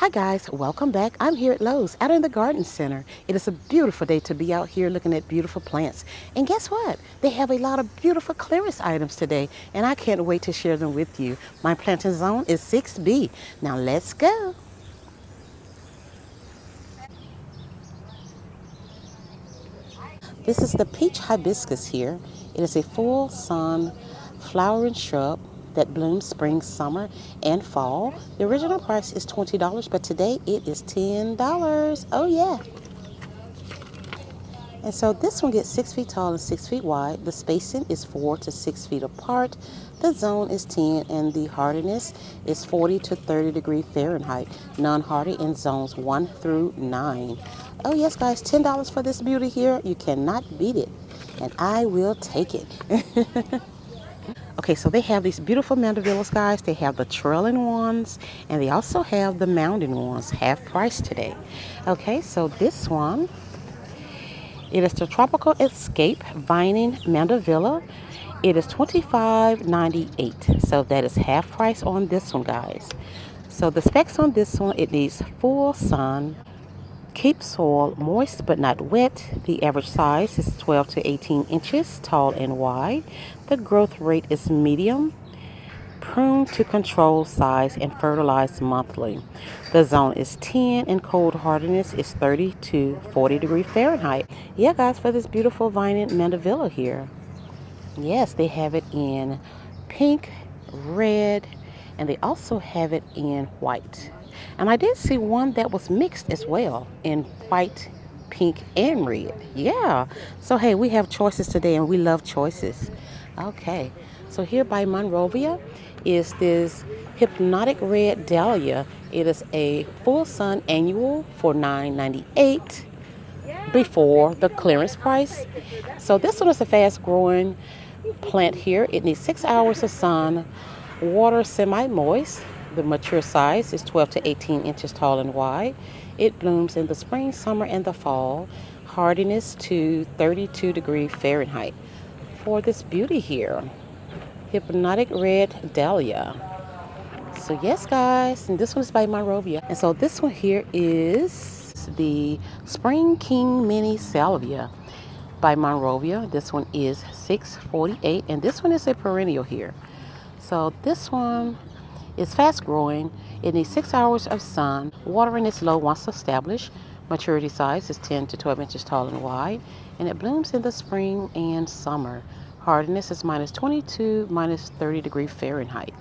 Hi guys, welcome back. I'm here at Lowe's out in the garden center. It is a beautiful day to be out here looking at beautiful plants. And guess what? They have a lot of beautiful clearance items today and I can't wait to share them with you. My planting zone is 6B. Now let's go. This is the peach hibiscus here. It is a full sun flowering shrub that blooms spring, summer, and fall. The original price is $20, but today it is $10. Oh yeah. And so this one gets 6 feet tall and 6 feet wide. The spacing is 4 to 6 feet apart. The zone is 10 and the hardiness is 40 to 30 degree Fahrenheit. Non-hardy in zones 1 through 9. Oh yes guys, $10 for this beauty here. You cannot beat it. And I will take it. Okay, so they have these beautiful mandavillas, guys. They have the trailing ones and they also have the mountain ones, half price today. Okay, so this one, it is the Tropical Escape Vining Mandevilla. It is $25.98. So that is half price on this one, guys. So the specs on this one, it needs full sun, keep soil moist but not wet. The average size is 12 to 18 inches tall and wide. The growth rate is medium. Prune to control size and fertilize monthly. The zone is 10 and cold hardiness is 30 to 40 degree Fahrenheit. Yeah, guys, for this beautiful vining mandevilla here. Yes, they have it in pink, red, and they also have it in white. And I did see one that was mixed as well in white, pink, and red. Yeah. So, hey, we have choices today and we love choices. Okay. So here by Monrovia is this hypnotic red dahlia. It is a full sun annual for $9.98 before the clearance price. So this one is a fast growing plant here. It needs 6 hours of sun, water semi-moist. The mature size is 12 to 18 inches tall and wide. It blooms in the spring, summer, and the fall. Hardiness to 32 degree Fahrenheit. For this beauty here, hypnotic red dahlia. So yes, guys, and this one is by Monrovia. And so this one here is the Spring King Mini Salvia by Monrovia. This one is $6.48, and this one is a perennial here. So this one is fast growing. It needs 6 hours of sun. Watering is low once established. Maturity size is 10 to 12 inches tall and wide, and it blooms in the spring and summer. Hardiness is minus 22, minus 30 degree Fahrenheit.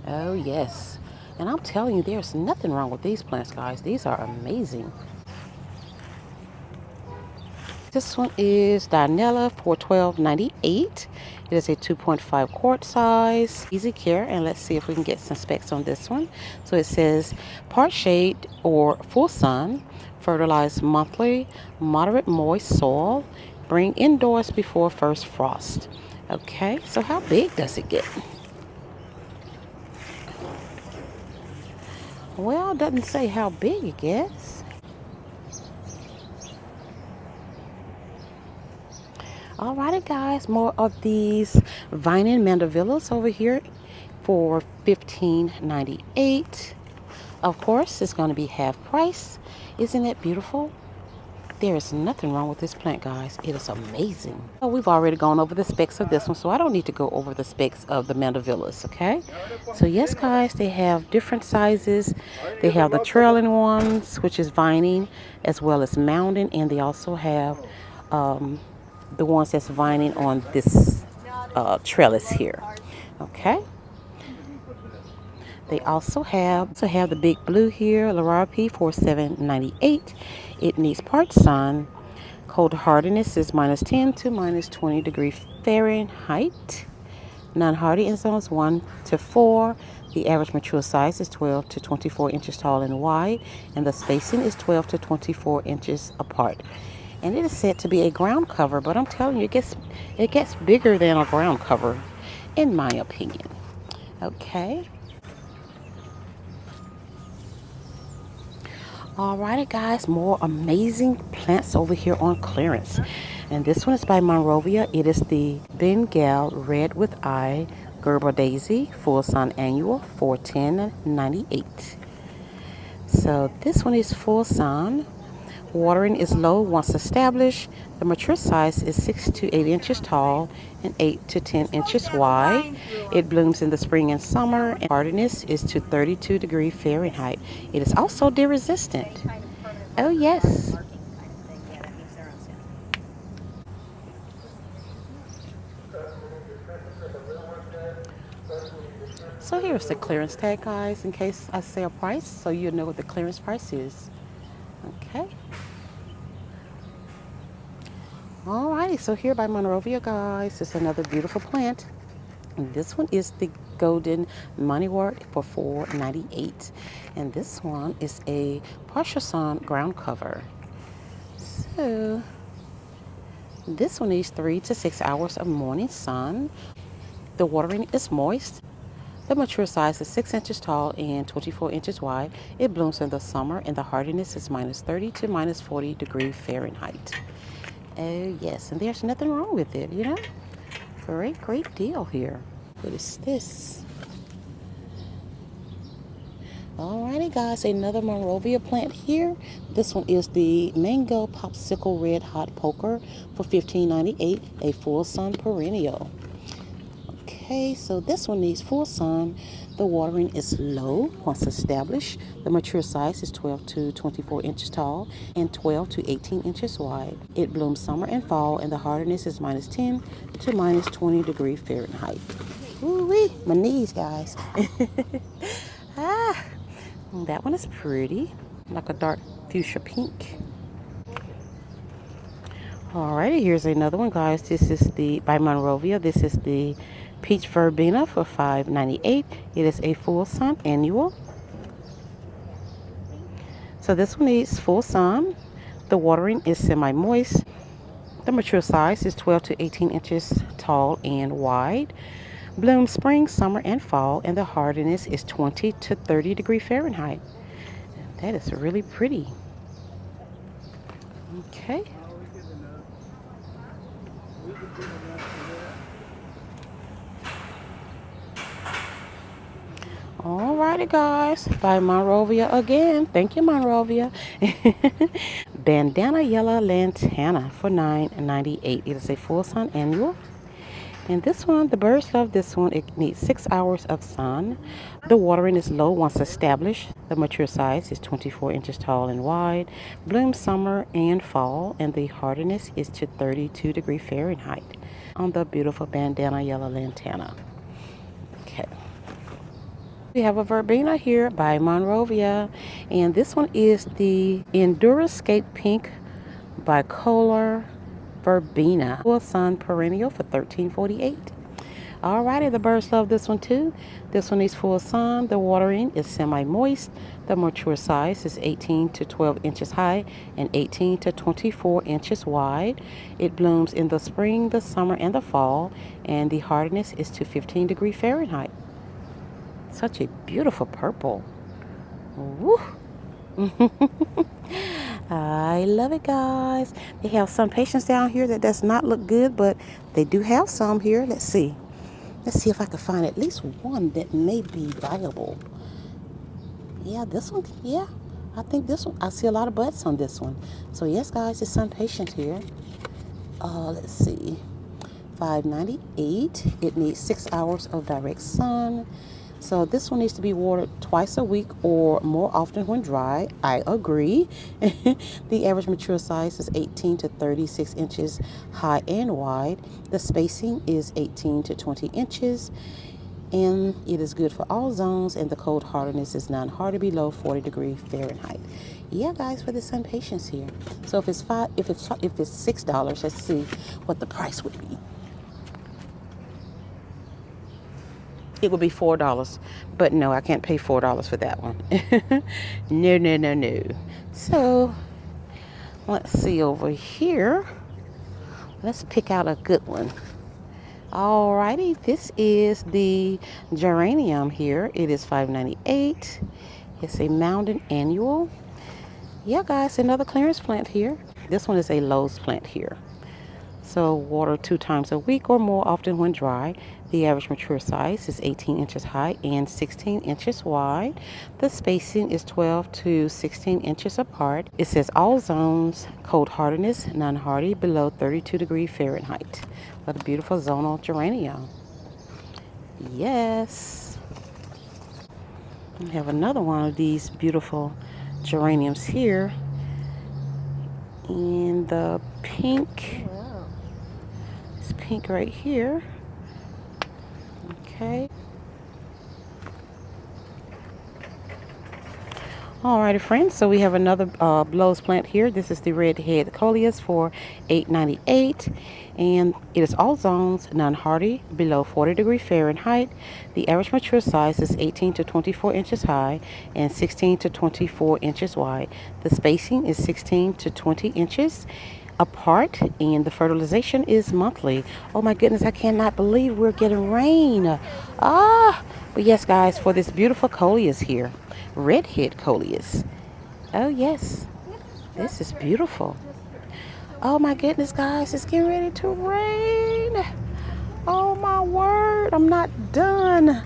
Oh yes. And I'm telling you, there's nothing wrong with these plants, guys. These are amazing. This one is Dinella for $12.98. It is a 2.5 quart size, easy care, and let's see if we can get some specs on this one. So it says part shade or full sun, fertilize monthly, moderate moist soil, bring indoors before first frost. Okay, so how big does it get? Well, it doesn't say how big it gets. Alrighty, guys, more of these vining mandavillas over here for $15.98. Of course, it's going to be half price. Isn't it beautiful? There is nothing wrong with this plant, guys. It is amazing. Well, we've already gone over the specs of this one, so I don't need to go over the specs of the mandavillas, okay? So yes, guys, they have different sizes. They have the trailing ones, which is vining, as well as mounding, and they also have the ones that's vining on this trellis here, okay? They also have the big blue here, Larrapi for $7.98. It needs part sun. Cold hardiness is minus 10 to minus 20 degree Fahrenheit. Non-hardy in zones 1 to 4. The average mature size is 12 to 24 inches tall and wide, and the spacing is 12 to 24 inches apart. And it is said to be a ground cover, but I'm telling you, it gets bigger than a ground cover, in my opinion. Okay. Alrighty, guys, more amazing plants over here on clearance. And this one is by Monrovia. It is the Bengal Red with Eye Gerber Daisy Full Sun Annual for $10.98. So this one is full sun. Watering is low once established. The mature size is 6 to 8 inches tall and 8 to 10 inches wide. It blooms in the spring and summer, and hardiness is to 32 degrees Fahrenheit. It is also deer resistant. Oh yes. So here's the clearance tag, guys, in case I say a price, so you know what the clearance price is. Okay. Alrighty, so here by Monrovia, guys, is another beautiful plant. And this one is the golden MANICURE for $4.98. And this one is a partial sun ground cover. So this one needs 3 to 6 hours of morning sun. The watering is moist. The mature size is 6 inches tall and 24 inches wide. It blooms in the summer and the hardiness is minus 30 to minus 40 degrees Fahrenheit. Oh yes, and there's nothing wrong with it, you know? Great deal here. What is this? Alrighty guys, another Monrovia plant here. This one is the Mango Popsicle Red Hot Poker for $15.98, a full sun perennial. Okay, so this one needs full sun. The watering is low once established. The mature size is 12 to 24 inches tall and 12 to 18 inches wide. It blooms summer and fall, and the hardiness is minus 10 to minus 20 degrees Fahrenheit. Ooh-wee, my knees, guys. That one is pretty, like a dark fuchsia pink. Alrighty, here's another one, guys. This is the by Monrovia. This is the Peach Verbena for $5.98. It is a full sun annual. So this one needs full sun. The watering is semi-moist. The mature size is 12 to 18 inches tall and wide. Blooms spring, summer, and fall, and the hardiness is 20 to 30 degrees Fahrenheit. That is really pretty. Okay. Alrighty guys, by Monrovia again. Thank you, Monrovia. Bandana Yellow Lantana for $9.98. It is a full sun annual. And this one, the birds love this one. It needs 6 hours of sun. The watering is low once established. The mature size is 24 inches tall and wide. Blooms summer and fall, and the hardiness is to 32 degrees Fahrenheit on the beautiful Bandana Yellow Lantana. Okay. We have a verbena here by Monrovia, and this one is the Enduroscape Pink Bicolor Verbena full sun perennial for $13.48. Alrighty, the birds love this one too. This one needs full sun. The watering is semi-moist. The mature size is 18 to 12 inches high and 18 to 24 inches wide. It blooms in the spring, the summer, and the fall, and the hardness is to 15 degrees Fahrenheit. Such a beautiful purple. Woo. I love it, guys. They have some patients down here that does not look good, but they do have some here. Let's see if I can find at least one that may be viable. Yeah, this one. Yeah, I think this one. I see a lot of buds on this one. So yes, guys, there's some patients here. Let's see, $5.98. It needs 6 hours of direct sun. So this one needs to be watered twice a week or more often when dry. I agree. The average mature size is 18 to 36 inches high and wide. The spacing is 18 to 20 inches. And it is good for all zones, and the cold hardiness is non-hardy below 40 degrees Fahrenheit. Yeah, guys, for the sun patients here. So if it's $6, let's see what the price would be. It would be $4, but no, I can't pay $4 for that one. No. So let's see over here. Let's pick out a good one. Alrighty, this is the geranium here. It is $5.98. It's a mountain annual. Yeah, guys, another clearance plant here. This one is a Lowe's plant here. So water 2 times a week or more often when dry. The average mature size is 18 inches high and 16 inches wide. The spacing is 12 to 16 inches apart. It says all zones, cold hardiness, non-hardy, below 32 degrees Fahrenheit. What a beautiful zonal geranium. Yes. We have another one of these beautiful geraniums here in the pink. Wow. It's pink right here. Okay. Alrighty, friends. So we have another Lowe's plant here. This is the redhead coleus for $8.98, and it is all zones, non-hardy, below 40 degrees Fahrenheit. The average mature size is 18 to 24 inches high and 16 to 24 inches wide. The spacing is 16 to 20 inches apart, and the fertilization is monthly. Oh my goodness, I cannot believe we're getting rain. But yes, guys, for this beautiful coleus here, redhead coleus. Oh yes, this is beautiful. Oh my goodness, guys, it's getting ready to rain. Oh my word, I'm not done.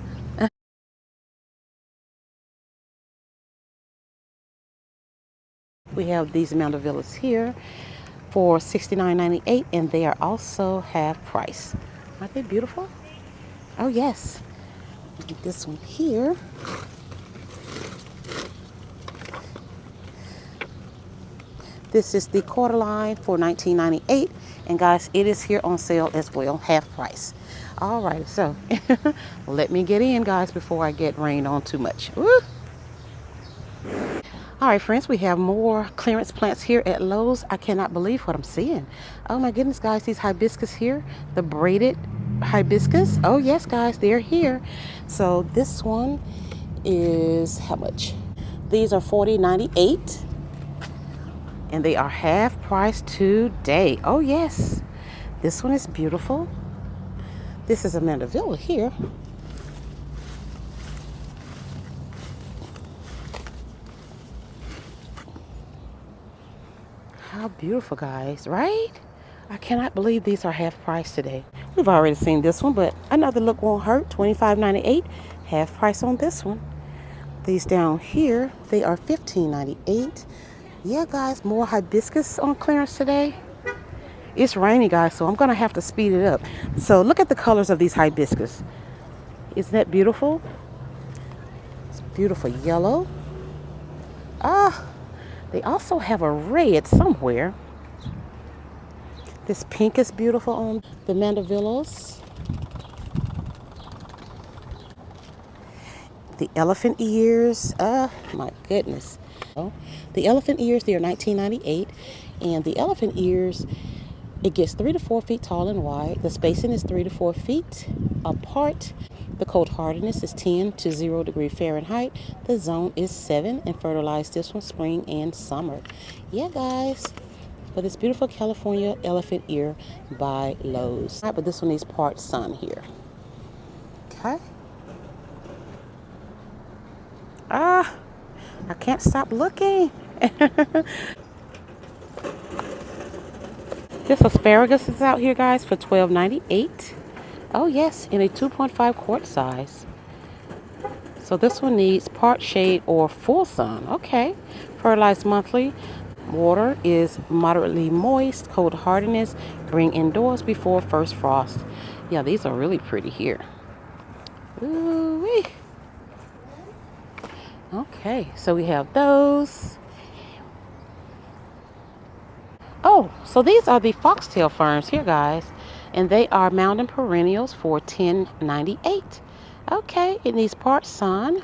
We have these mandelvillas here for $69.98, and they are also half price. Aren't they beautiful? Oh yes. This one here. This is the quarter line for $19.98, and guys, it is here on sale as well, half price. All right, so let me get in, guys, before I get rained on too much. Woo! All right, friends, we have more clearance plants here at Lowe's. I cannot believe what I'm seeing. Oh my goodness, guys, these hibiscus here, the braided hibiscus. Oh yes, guys, they're here. So this one is how much? These are $40.98, and they are half price today. Oh yes, this one is beautiful. This is a mandevilla here. How beautiful, guys, right? I cannot believe these are half price today. We've already seen this one, but another look won't hurt. $25.98, half price on this one. These down here, they are $15.98. Yeah, guys, more hibiscus on clearance today. It's rainy, guys, so I'm gonna have to speed it up. So look at the colors of these hibiscus. Isn't that beautiful? It's beautiful yellow. They also have a red somewhere. This pink is beautiful on the mandelvillas. The elephant ears, my goodness. The elephant ears, they are $19.98, and the elephant ears, it gets 3 to 4 feet tall and wide. The spacing is 3 to 4 feet apart. The cold hardiness is 10 to 0 degrees Fahrenheit. The zone is 7, and fertilize this one spring and summer. Yeah, guys. For this beautiful California elephant ear by Lowe's. All right, but this one needs part sun here. Okay. I can't stop looking. This asparagus is out here, guys, for $12.98. Oh yes, in a 2.5 quart size. So this one needs part shade or full sun. Okay. Fertilized monthly. Water is moderately moist. Cold hardiness. Bring indoors before first frost. Yeah, these are really pretty here. Ooh-wee. Okay, so we have those. Oh, so these are the foxtail ferns here, guys. And they are mountain perennials for $10.98. Okay, it needs part sun.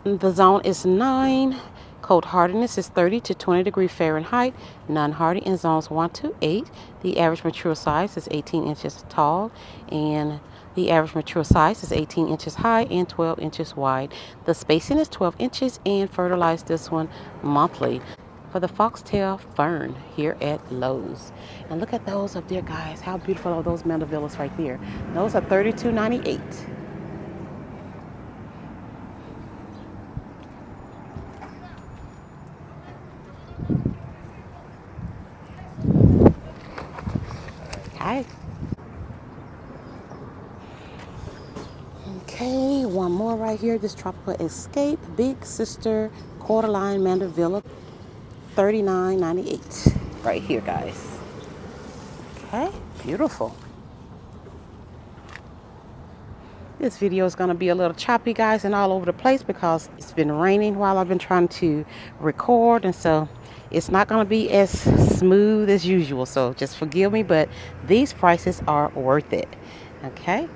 The zone is 9. Cold hardiness is 30 to 20 degrees Fahrenheit. Non-hardy in zones 1 to 8. The average mature size is 18 inches tall, and the average mature size is 18 inches high and 12 inches wide. The spacing is 12 inches, and fertilize this one monthly. For the foxtail fern here at Lowe's. And look at those up there, guys. How beautiful are those mandelvillas right there. Those are $32.98. right here, this Tropical Escape Big Sister Quarterline Mandevilla, $39.98 right here, guys. Okay, beautiful. This video is going to be a little choppy, guys, and all over the place because it's been raining while I've been trying to record, and so it's not going to be as smooth as usual. So just forgive me, but these prices are worth it. Okay.